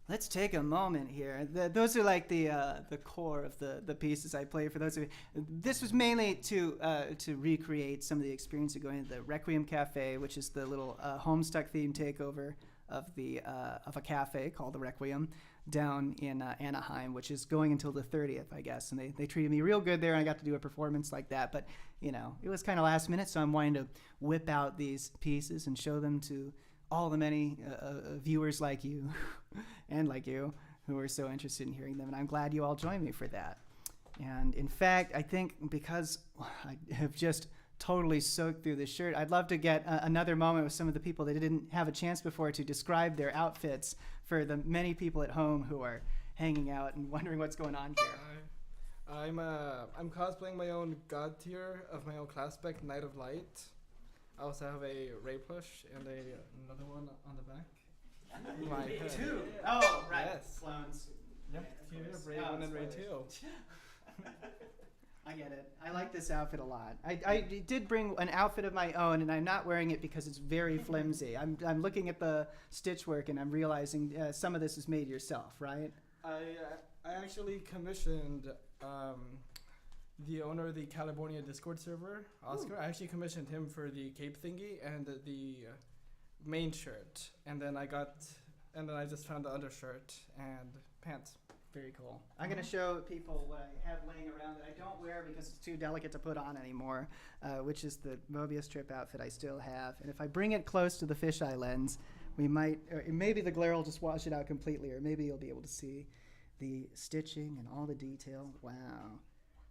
Speaker 1: Let's take a moment here. Those are like the core of the pieces I play. For those of you, this was mainly to recreate some of the experience of going to the Requiem Cafe, which is the little Homestuck-themed takeover of a cafe called the Requiem down in Anaheim, which is going until the 30th, I guess. And they treated me real good there, and I got to do a performance like that. But you know, it was kind of last minute, so I'm wanting to whip out these pieces and show them to all the many viewers like you and like you who are so interested in hearing them. And I'm glad you all joined me for that. And in fact, I think because I have just totally soaked through this shirt, I'd love to get another moment with some of the people that didn't have a chance before to describe their outfits for the many people at home who are hanging out and wondering what's going on here.
Speaker 6: I'm cosplaying my own god tier of my own class spec, Knight of Light. I also have a Ray plush and another one on the back. My head.
Speaker 1: Two. Oh, right.
Speaker 6: Yes.
Speaker 1: Clones.
Speaker 6: Yep. Two, Ray 1 and Ray 2.
Speaker 1: I get it. I like this outfit a lot. I did bring an outfit of my own, and I'm not wearing it because it's very flimsy. I'm looking at the stitch work, and I'm realizing some of this is made yourself, right?
Speaker 6: I actually commissioned the owner of the California Discord server, Oscar. I actually commissioned him for the cape thingy and the main shirt, and then I just found the undershirt and pants.
Speaker 1: Very cool. I'm going to show people what I have laying around that I don't wear because it's too delicate to put on anymore, which is the Mobius Trip outfit I still have. And if I bring it close to the fisheye lens, we might, or maybe the glare will just wash it out completely, or maybe you'll be able to see the stitching and all the detail. Wow.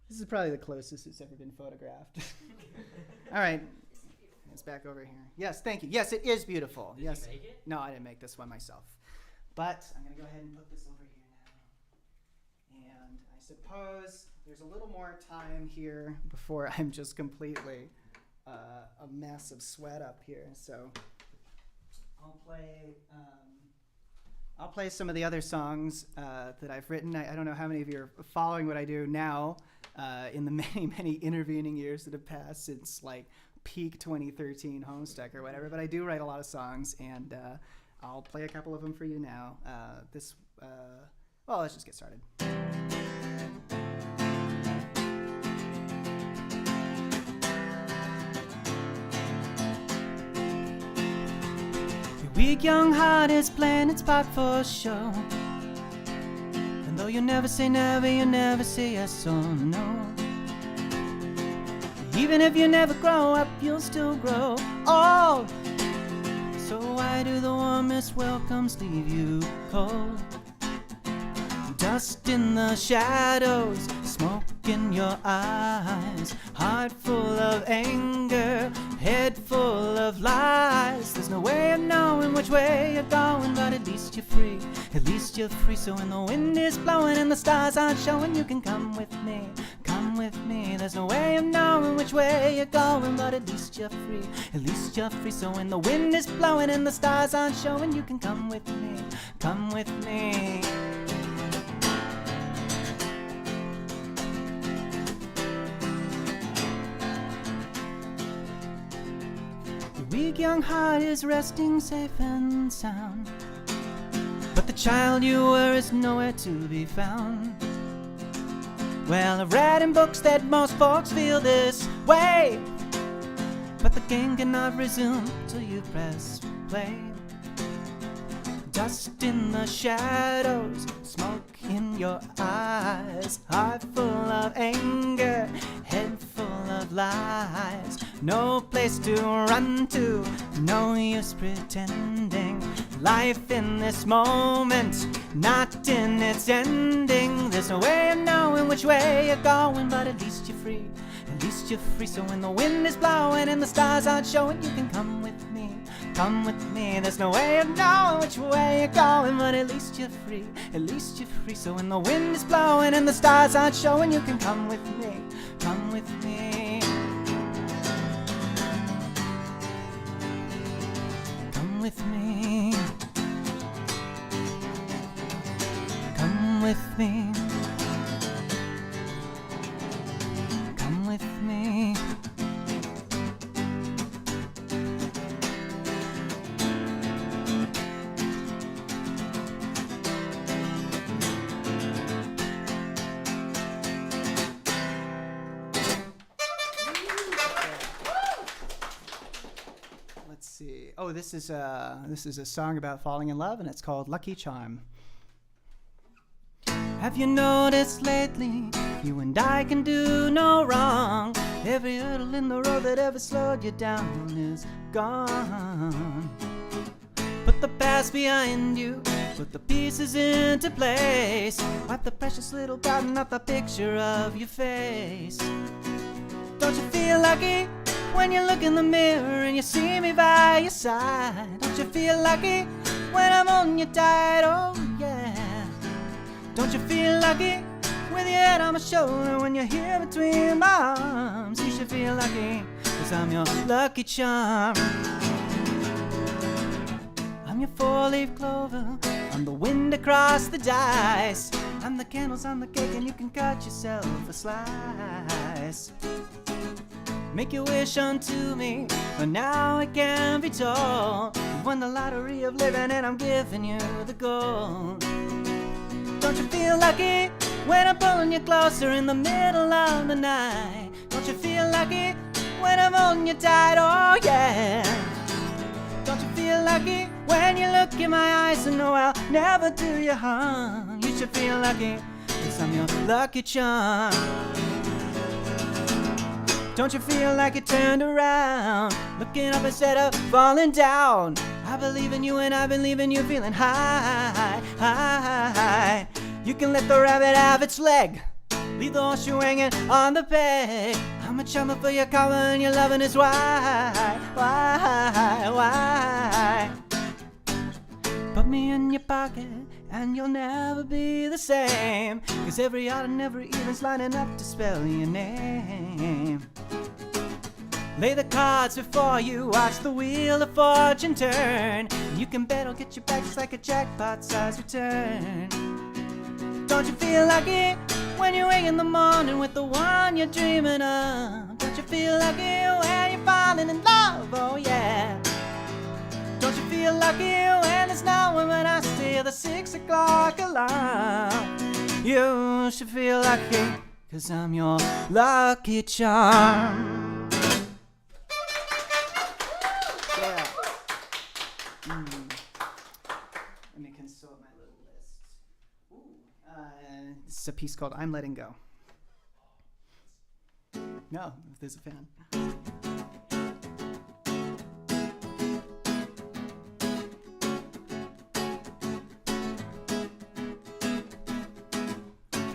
Speaker 1: This is probably the closest it's ever been photographed. All right. It's back over here. Yes, thank you. Yes, it is beautiful.
Speaker 3: Did
Speaker 1: yes.
Speaker 3: you make it?
Speaker 1: No, I didn't make this one myself. But I'm going to go ahead and put this over here now. And I suppose there's a little more time here before I'm just completely a mess of sweat up here. So I'll play some of the other songs that I've written. I don't know how many of you are following what I do now. in the many intervening years that have passed since like peak 2013 Homestuck or whatever. But I do write a lot of songs, and I'll play a couple of them for you now. Well, let's just get started. Your weak young heart is playing its part for show. And though you never say never, you never say yes or no. Even if you never grow up, you'll still grow old. So why do the warmest welcomes leave you cold? Dust in the shadows, smoke in your eyes, heart full of anger, head full of lies. There's no way of knowing which way you're going, but at least you're free. At least you're free, so when the wind is blowing and the stars aren't showing, you can come with me. Come with me. There's no way of knowing which way you're going, but at least you're free. At least you're free, so when the wind is blowing and the stars aren't showing, you can come with me. Come with me. Your weak young heart is resting safe and sound, but the child you were is nowhere to be found. Well, I've read in books that most folks feel this way, but the game cannot resume till you press play. Dust in the shadows, smoke in your eyes, heart full of anger, head full of lies. No place to run to, no use pretending. Life in this moment, not in its ending. There's no way of knowing which way you're going, but at least you're free. At least you're free, so when the wind is blowing and the stars aren't showing, you can come with me. Come with me. There's no way of knowing which way you're going, but at least you're free. At least you're free, so when the wind is blowing and the stars aren't showing, you can come with me. Come with me. Come with me. Come with me. Come with me. Let's see. Oh, this is a song about falling in love, and it's called Lucky Charm. Have you noticed lately, you and I can do no wrong? Every hurdle in the road that ever slowed you down is gone. Put the past behind you, put the pieces into place. Wipe the precious little pattern off the picture of your face. Don't you feel lucky when you look in the mirror and you see me by your side? Don't you feel lucky when I'm holding you tight? Oh yeah. Don't you feel lucky with your head on my shoulder when you're here between my arms? You should feel lucky, 'cause I'm your lucky charm. I'm your four-leaf clover, I'm the wind across the dice. I'm the candles on the cake and you can cut yourself a slice. Make your wish unto me, but now it can be told. You won the lottery of living and I'm giving you the gold. Don't you feel lucky when I'm pulling you closer in the middle of the night? Don't you feel lucky when I'm holding you tight? Oh yeah. Don't you feel lucky when you look in my eyes and know I'll never do you harm? You should feel lucky, 'cause I'm your lucky charm. Don't you feel like you turned around, looking up instead of falling down? I believe in you and I believe in you, feeling high, high. You can let the rabbit have its leg, leave the horseshoe hanging on the peg. I'm a chummer for your collar and your loving is why? Put me in your pocket and you'll never be the same, 'cause every odd and every even's lining up to spell your name. Lay the cards before you, watch the wheel of fortune turn. You can bet I'll get you back just like a jackpot size return. Don't you feel lucky when you wake in the morning with the one you're dreaming of? Don't you feel lucky when you're falling in love? Oh yeah. Don't you feel lucky when it's not when I steal the 6 o'clock alarm? You should feel lucky, 'cause I'm your lucky charm. Yeah. Let me consult my little list. This is a piece called I'm Letting Go. No, if there's a fan.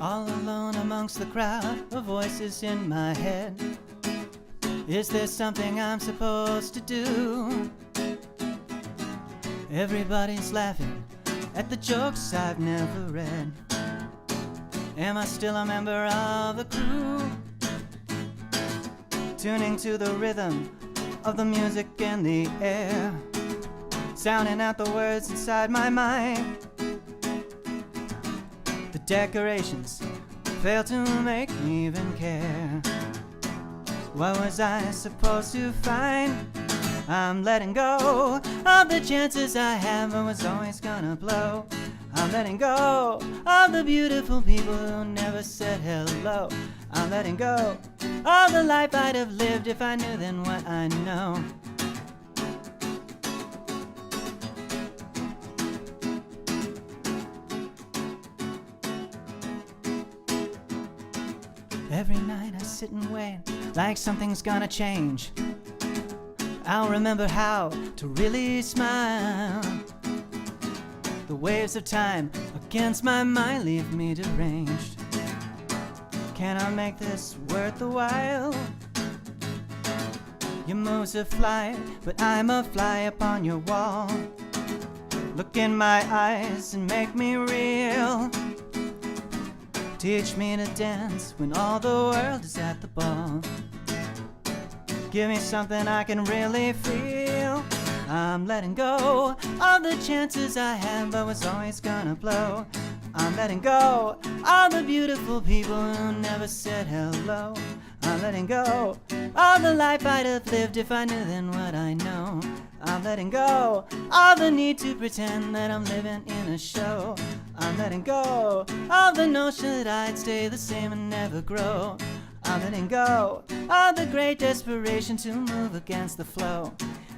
Speaker 1: All alone amongst the crowd of voices in my head. Is there something I'm supposed to do? Everybody's laughing at the jokes I've never read. Am I still a member of the crew? Tuning to the rhythm of the music in the air, sounding out the words inside my mind. The decorations fail to make me even care. What was I supposed to find? I'm letting go of the chances I have, I was always gonna blow. I'm letting go of the beautiful people who never said hello. I'm letting go of the life I'd have lived if I knew then what I know. Every night I sit and wait like something's gonna change. I'll remember how to really smile. The waves of time against my mind leave me deranged. Can I make this worth the while? Your moves are fly, but I'm a fly upon your wall. Look in my eyes and make me real. Teach me to dance when all the world is at the ball. Give me something I can really feel. I'm letting go of the chances I had, but was always gonna blow. I'm letting go of the beautiful people who never said hello. I'm letting go of the life I'd have lived if I knew then what I know. I'm letting go of the need to pretend that I'm living in a show. I'm letting go of the notion that I'd stay the same and never grow. I'm letting go of the great desperation to move against the flow.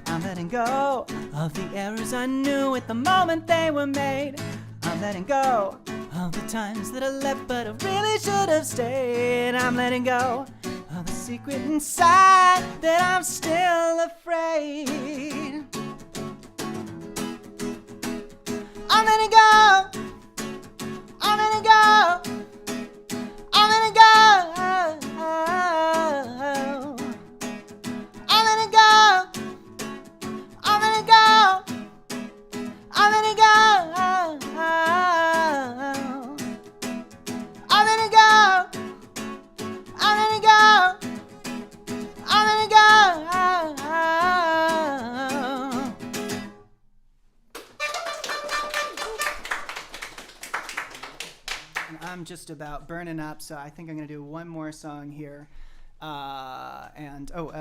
Speaker 1: I'm letting go of the errors I knew at the moment they were made. I'm letting go of the times that I left but I really should have stayed. I'm letting go of the secret inside that I'm still afraid. I'm letting go. I'm letting go. I'm letting go. I'm letting go. I'm letting go. I'm letting go. I'm letting go. I'm letting go. I'm letting go. I'm just about burning up, so I think I'm going to do one more song here.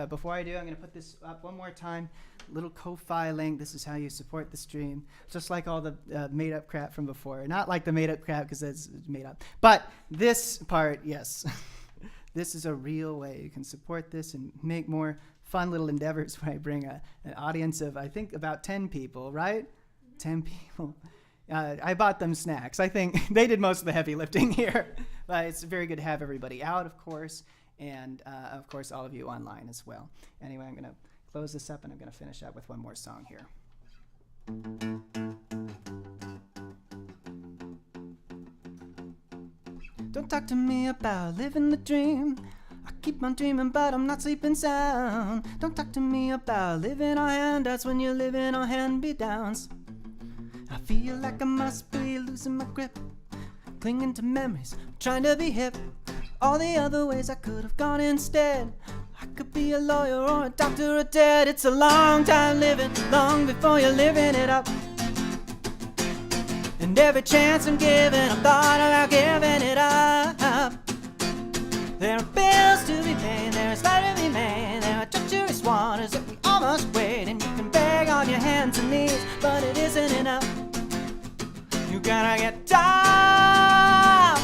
Speaker 1: Before I do, I'm going to put this up one more time. Little Ko-Fi link. This is how you support the stream. Just like all the made-up crap from before. Not like the made-up crap because it's made up. But this part, yes. This is a real way you can support this and make more fun little endeavors where I bring an audience of, I think, about 10 people, right? 10 people. I bought them snacks. I think they did most of the heavy lifting here. But it's very good to have everybody out, of course, and, of course, all of you online as well. Anyway, I'm going to close this up, and I'm going to finish up with one more song here. Don't talk to me about living the dream. I keep on dreaming, but I'm not sleeping sound. Don't talk to me about living on handouts when you're living on hand-me-downs. I feel like I must be losing my grip, clinging to memories, trying to be hip. All the other ways I could have gone instead. I could be a lawyer or a doctor or dead. It's a long time living, long before you're living it up. And every chance I'm given, I'm thought about giving it up. There are bills to be paid, there is light to be made, there are treacherous waters that we almost wade, and you can beg on your hands and knees, but it isn't enough. You gotta get down.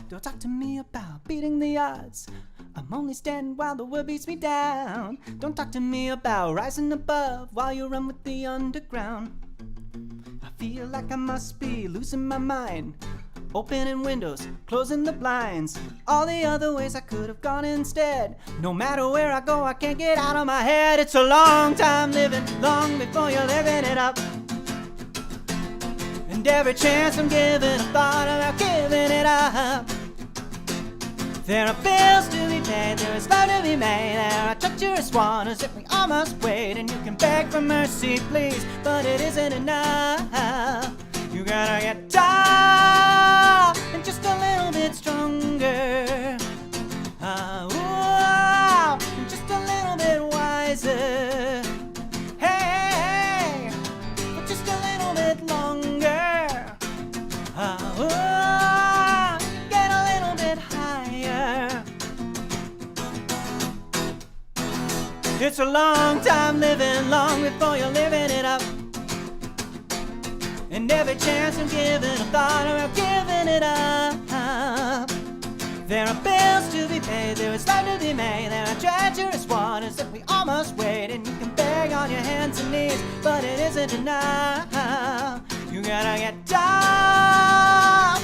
Speaker 1: Don't talk to me about beating the odds. I'm only standing while the world beats me down. Don't talk to me about rising above while you run with the underground. I feel like I must be losing my mind. Opening windows, closing the blinds. All the other ways I could have gone instead. No matter where I go, I can't get out of my head. It's a long time living, long before you're living it up. And every chance I'm given, I thought about giving it up. There are bills to be paid, there is love to be made, there are treacherous waters that we almost wade, and you can beg for mercy, please, but it isn't enough. You gotta get down and just a little bit stronger. And just a little bit wiser. Hey, but just a little bit longer. Get a little bit higher. It's a long time living, long before you're living it up. And every chance I'm given, I thought about giving it up. There are bills to be paid, there is life to be made, there are treacherous waters that we almost wade, and you can beg on your hands and knees, but it isn't enough. You gotta get down.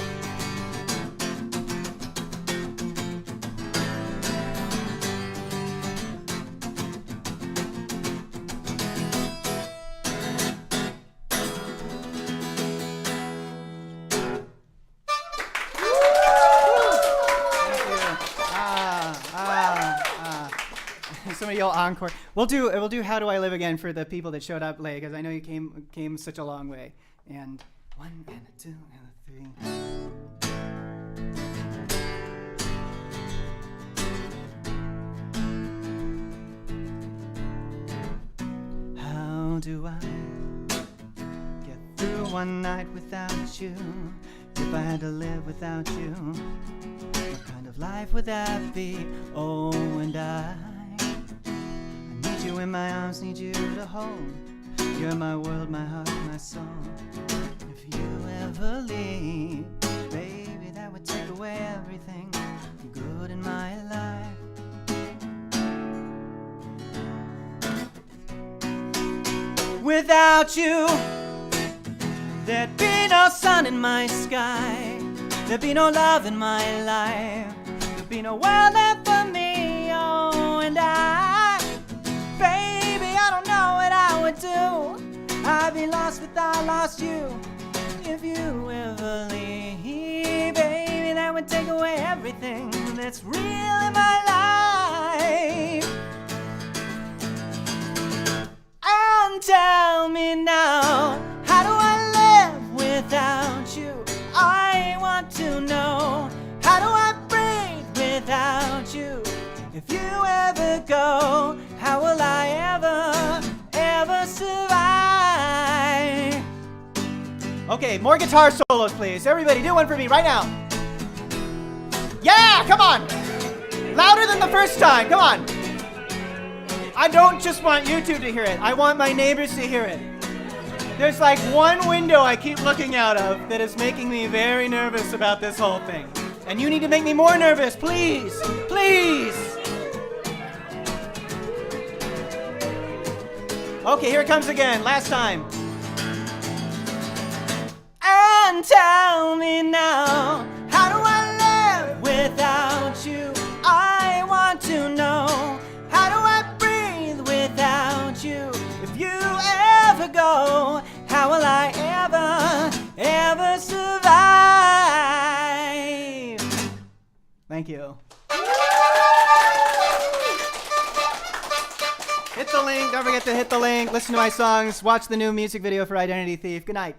Speaker 1: Somebody yell encore. We'll do How Do I Live Again for the people that showed up late, because I know you came such a long way. And 1 and a 2 and a 3. How do I get through one night without you? If I had to live without you, what kind of life would that be? Oh, and I need you in my arms, need you to hold. You're my world, my heart, my soul. If you ever leave, baby, that would take away everything good in my life. Without you, there'd be no sun in my sky. There'd be no love in my life. There'd be no world left for me, oh, and baby, I don't know what I would do. I'd be lost without lost you. If you ever leave, baby, that would take away everything that's real in my life. And tell me now, how do I live without you? I want to know, how do I breathe without you? If you ever go, how will I ever survive? Okay, more guitar solos, please. Everybody, do one for me right now. Yeah, come on. Louder than the first time, come on. I don't just want you two to hear it. I want my neighbors to hear it. There's like one window I keep looking out of that is making me very nervous about this whole thing. And you need to make me more nervous, please. Please. Okay, here it comes again. Last time. And tell me now, how do I live without you? I want to know, how do I breathe without you? If you ever go, how will I ever survive? Thank you. Hit the link. Don't forget to hit the link. Listen to my songs. Watch the new music video for Identity Thief. Good night.